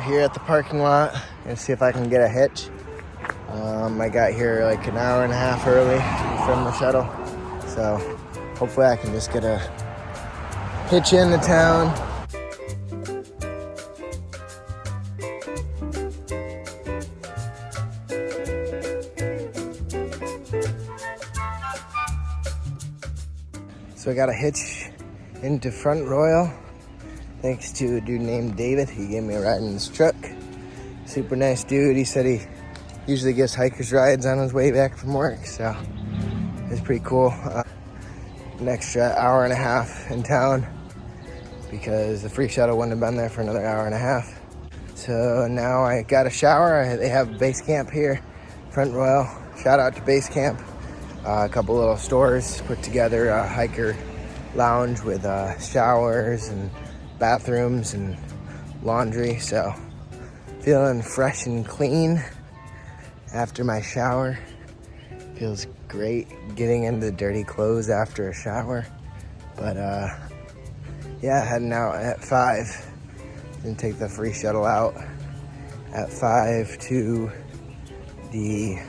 here at the parking lot and see if I can get a hitch. I got here like an hour and a half early from the shuttle, so hopefully I can just get a hitch into town. So I got a hitch into Front Royal thanks to a dude named David. He gave me a ride in his truck. Super nice dude. He said he usually gives hikers rides on his way back from work, so it's pretty cool. An extra hour and a half in town because the free shuttle wouldn't have been there for another hour and a half. So now I got a shower. They have base camp here, Front Royal. Shout out to base camp. A couple little stores put together, a hiker lounge with showers and bathrooms and laundry. So feeling fresh and clean after my shower. Feels great getting into the dirty clothes after a shower. But yeah, heading out at 5. Then take the free shuttle out at 5 to the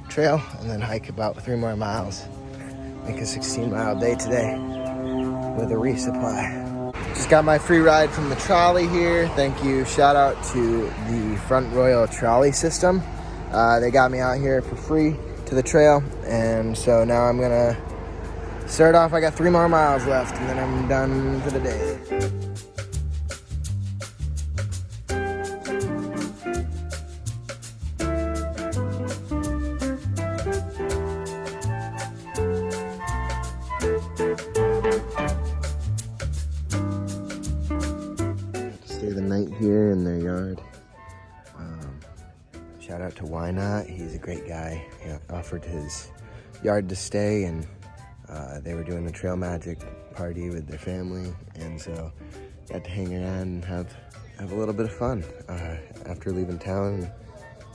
trail and then hike about 3 more miles. Make a 16-mile day today with a resupply. Just got my free ride from the trolley here. Thank you. Shout out to the Front Royal trolley system. They got me out here for free to the trail, and so now I'm gonna start off. I got 3 more miles left and then I'm done for the day. Stay the night here in their yard. Shout out to Why Not. He's a great guy. He offered his yard to stay, and they were doing the Trail Magic party with their family, and so got to hang around and have a little bit of fun after leaving town.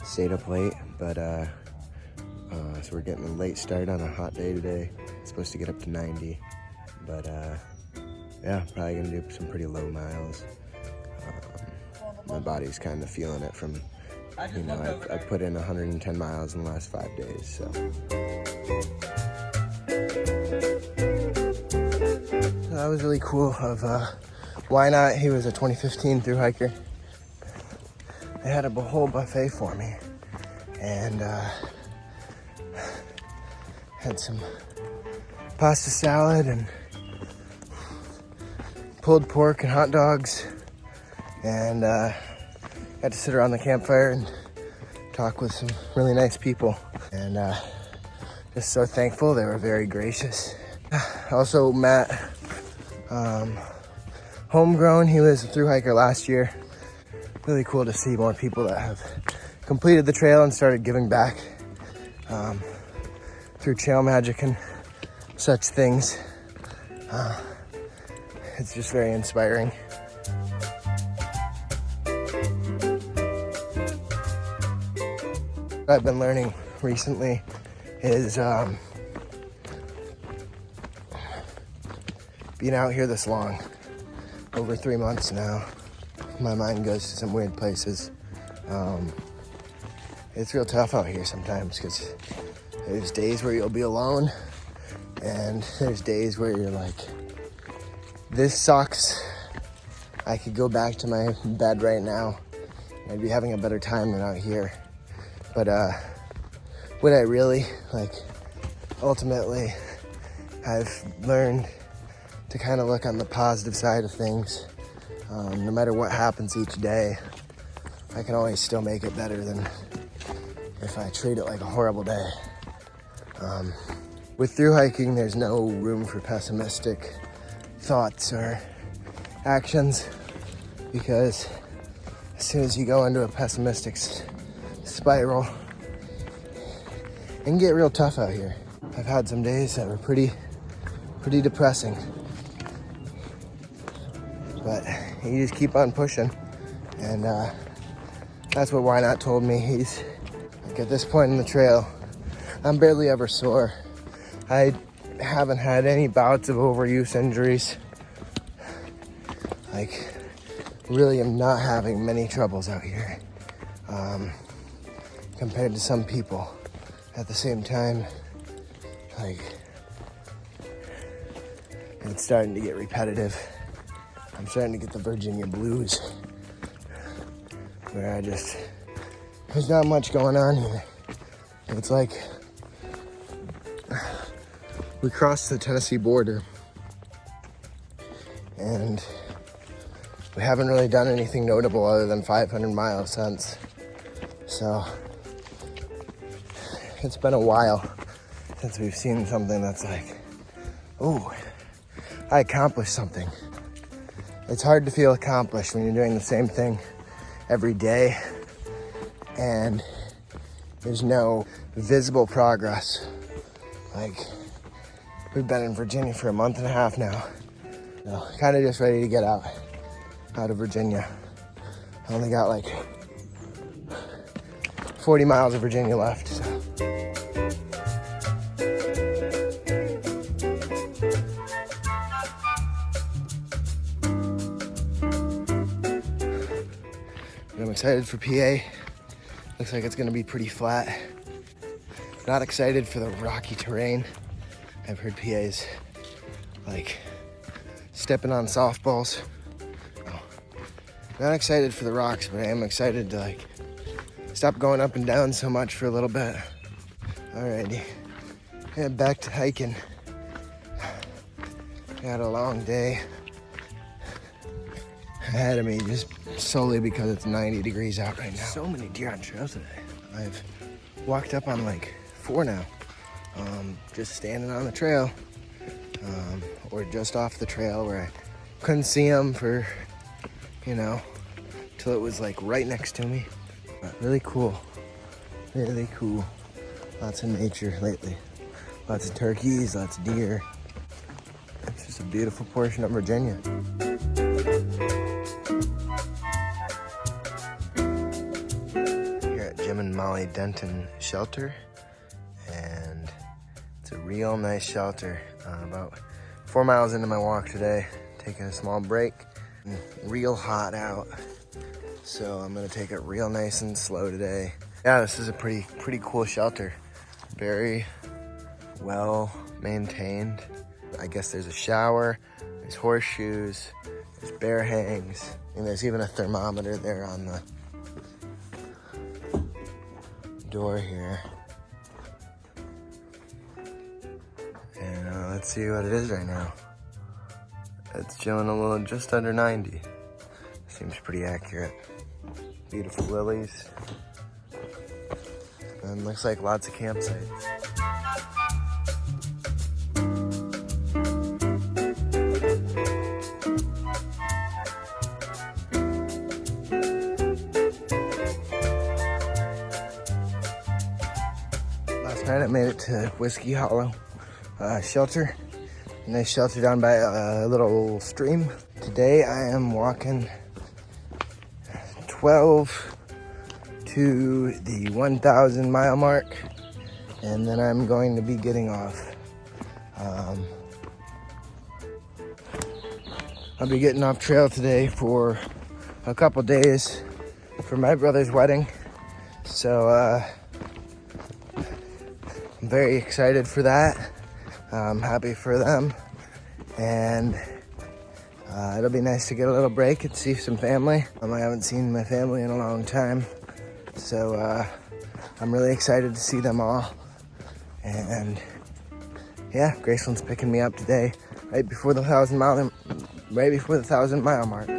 Stayed up late, but so we're getting a late start on a hot day today. It's supposed to get up to 90, but yeah, probably gonna do some pretty low miles. My body's kind of feeling it from, you know, I've put in 110 miles in the last 5 days, so. So that was really cool of Why Not. He was a 2015 Thru Hiker. They had a whole buffet for me, and had some pasta salad and pulled pork and hot dogs, and got to sit around the campfire and talk with some really nice people, and just so thankful. They were very gracious. Also met Homegrown. He was a Thru Hiker last year. Really cool to see more people that have completed the trail and started giving back through Trail Magic and such things. It's just very inspiring. What I've been learning recently is being out here this long, over 3 months now, my mind goes to some weird places. It's real tough out here sometimes because there's days where you'll be alone, and there's days where you're like, this sucks. I could go back to my bed right now. I'd be having a better time than out here. But what I really, like, ultimately, I've learned to kind of look on the positive side of things. No matter what happens each day, I can always still make it better than if I treat it like a horrible day. With thru hiking, there's no room for pessimistic thoughts or actions, because as soon as you go into a pessimistic spiral, it can get real tough out here. I've had some days that were pretty depressing, but you just keep on pushing, and that's what Why Not told me. He's like, at this point in the trail, I'm barely ever sore. I haven't had any bouts of overuse injuries. Like, really am not having many troubles out here compared to some people. At the same time, like, it's starting to get repetitive. I'm starting to get the Virginia blues, where there's not much going on here. It's like we crossed the Tennessee border and we haven't really done anything notable other than 500 miles since. So it's been a while since we've seen something that's like, oh, I accomplished something. It's hard to feel accomplished when you're doing the same thing every day and there's no visible progress. Like, we've been in Virginia for a month and a half now. So, kind of just ready to get out of Virginia. I only got like 40 miles of Virginia left. So. I'm excited for PA. Looks like it's gonna be pretty flat. Not excited for the rocky terrain. I've heard PA's like stepping on softballs. Oh. Not excited for the rocks, but I am excited to like stop going up and down so much for a little bit. Alrighty, head back to hiking. Got a long day ahead of me, just solely because it's 90 degrees out right now. So many deer on trail today. I've walked up on like 4 now. Just standing on the trail, or just off the trail where I couldn't see them for, till it was like right next to me. But really cool, really cool. Lots of nature lately. Lots of turkeys, lots of deer. It's just a beautiful portion of Virginia. Here at Jim and Molly Denton Shelter, and it's a real nice shelter. About 4 miles into my walk today, taking a small break. Real hot out, so I'm gonna take it real nice and slow today. Yeah, this is a pretty cool shelter. Very well maintained. I guess there's a shower, there's horseshoes, there's bear hangs, and there's even a thermometer there on the door here. And let's see what it is right now. It's chilling a little just under 90. Seems pretty accurate. Beautiful lilies. And looks like lots of campsites. Last night I made it to Whiskey Hollow shelter. Nice shelter down by a little stream. Today I am walking 12 to the 1,000 mile mark, and then I'm going to be getting off. I'll be getting off trail today for a couple days for my brother's wedding. So I'm very excited for that. I'm happy for them, and it'll be nice to get a little break and see some family. I haven't seen my family in a long time, so I'm really excited to see them all. And yeah, Graceland's picking me up today, right before the 1,000 mile mark.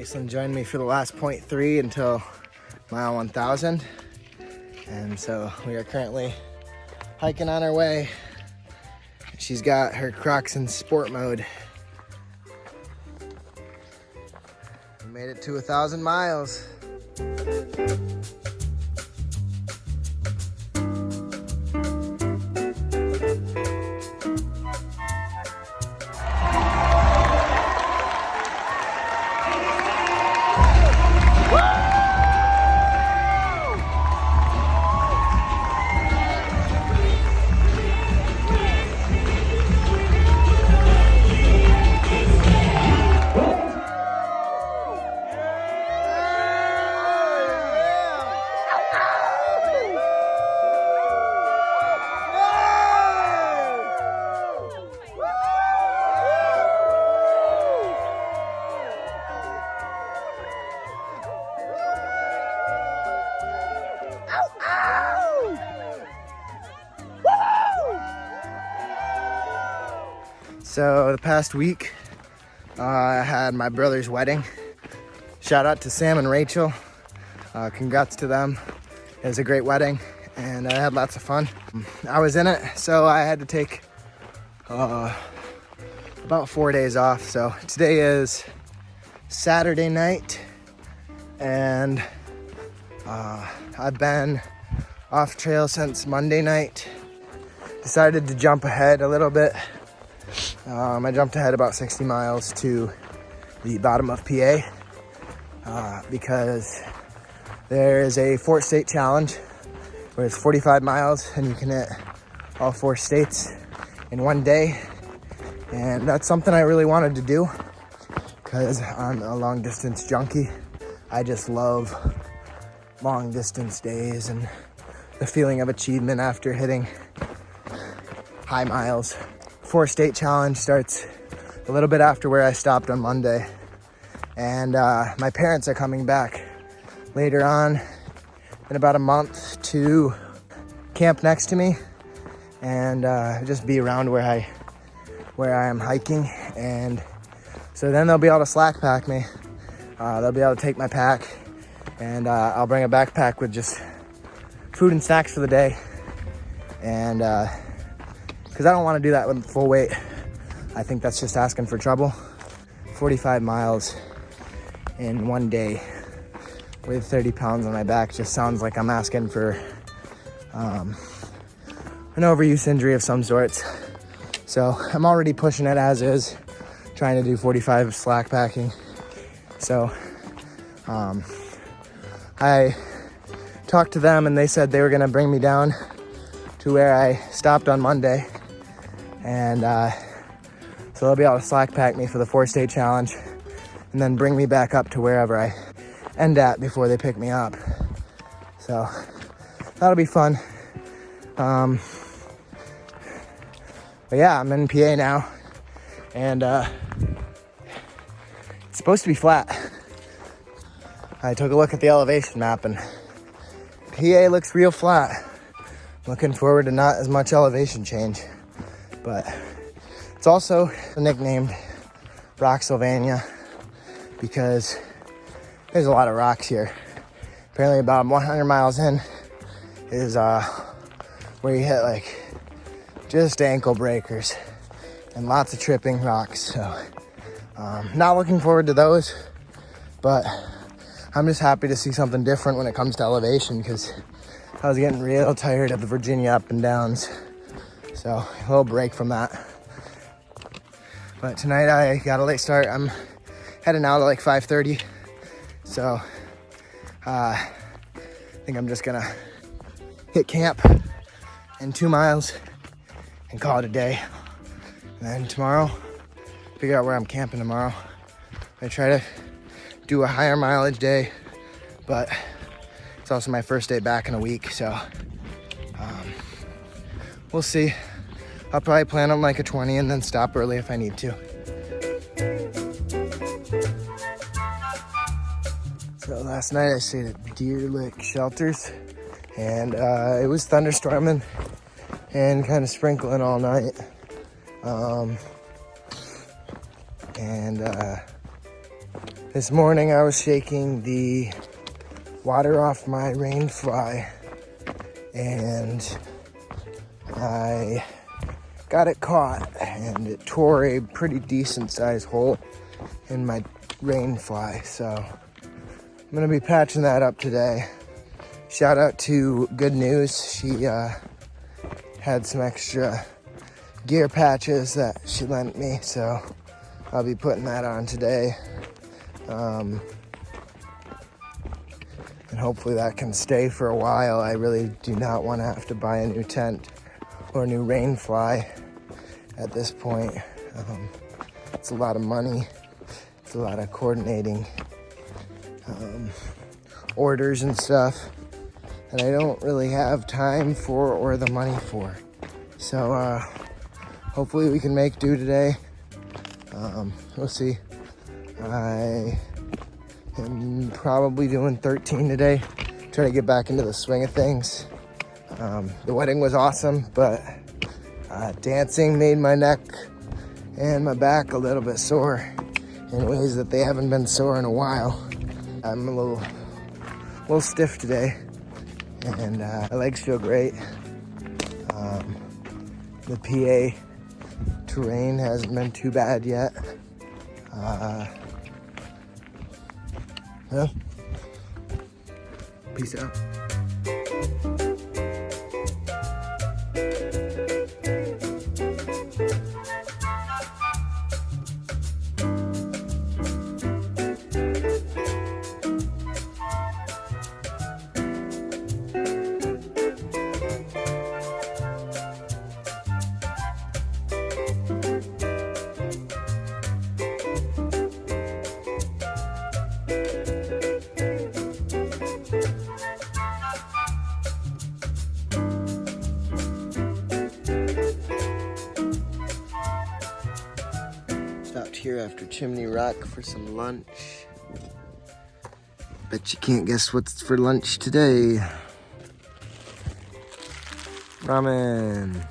Iceland joined me for the last 0.3 until mile 1000. And so we are currently hiking on our way. She's got her Crocs in sport mode. We made it to 1,000 miles. So the past week, I had my brother's wedding. Shout out to Sam and Rachel. Congrats to them. It was a great wedding and I had lots of fun. I was in it, so I had to take about 4 days off. So today is Saturday night and I've been off trail since Monday night. Decided to jump ahead a little bit. I jumped ahead about 60 miles to the bottom of PA because there is a 4-state challenge where it's 45 miles and you can hit all 4 states in one day. And that's something I really wanted to do because I'm a long distance junkie. I just love long distance days and the feeling of achievement after hitting high miles. 4-state challenge starts a little bit after where I stopped on Monday. And my parents are coming back later on in about a month to camp next to me and just be around where I am hiking. And so then they'll be able to slack pack me. They'll be able to take my pack and I'll bring a backpack with just food and snacks for the day. And because I don't want to do that with full weight. I think that's just asking for trouble. 45 miles in one day with 30 pounds on my back just sounds like I'm asking for an overuse injury of some sorts. So I'm already pushing it as is, trying to do 45 slack packing. So I talked to them and they said they were gonna bring me down to where I stopped on Monday. And so they'll be able to slack pack me for the 4-state challenge and then bring me back up to wherever I end at before they pick me up. So that'll be fun. But yeah, I'm in PA now and it's supposed to be flat. I took a look at the elevation map and PA looks real flat. Looking forward to not as much elevation change. But it's also nicknamed Rocksylvania because there's a lot of rocks here. Apparently about 100 miles in is where you hit like just ankle breakers and lots of tripping rocks. So not looking forward to those, but I'm just happy to see something different when it comes to elevation because I was getting real tired of the Virginia up and downs. So a little break from that. But tonight I got a late start. I'm heading out at like 5:30. So I think I'm just gonna hit camp in 2 miles and call it a day. And then tomorrow, figure out where I'm camping tomorrow. I try to do a higher mileage day, but it's also my first day back in a week. So we'll see. I'll probably plan on like a 20 and then stop early if I need to. So last night I stayed at Deer Lick Shelters and it was thunderstorming and kind of sprinkling all night. This morning I was shaking the water off my rain fly and I got it caught and it tore a pretty decent sized hole in my rain fly. So I'm gonna be patching that up today. Shout out to Good News. She had some extra gear patches that she lent me, so I'll be putting that on today. And hopefully that can stay for a while. I really do not want to have to buy a new tent or a new rain fly at this point. It's a lot of money. It's a lot of coordinating orders and stuff that I don't really have time for or the money for. So hopefully we can make do today. We'll see. I am probably doing 13 today. Trying to get back into the swing of things. The wedding was awesome, but dancing made my neck and my back a little bit sore in ways that they haven't been sore in a while. I'm a little stiff today, and my legs feel great. The PA terrain hasn't been too bad yet. Yeah. Peace out. Stopped here after Chimney Rock for some lunch. Bet you can't guess what's for lunch today. Ramen.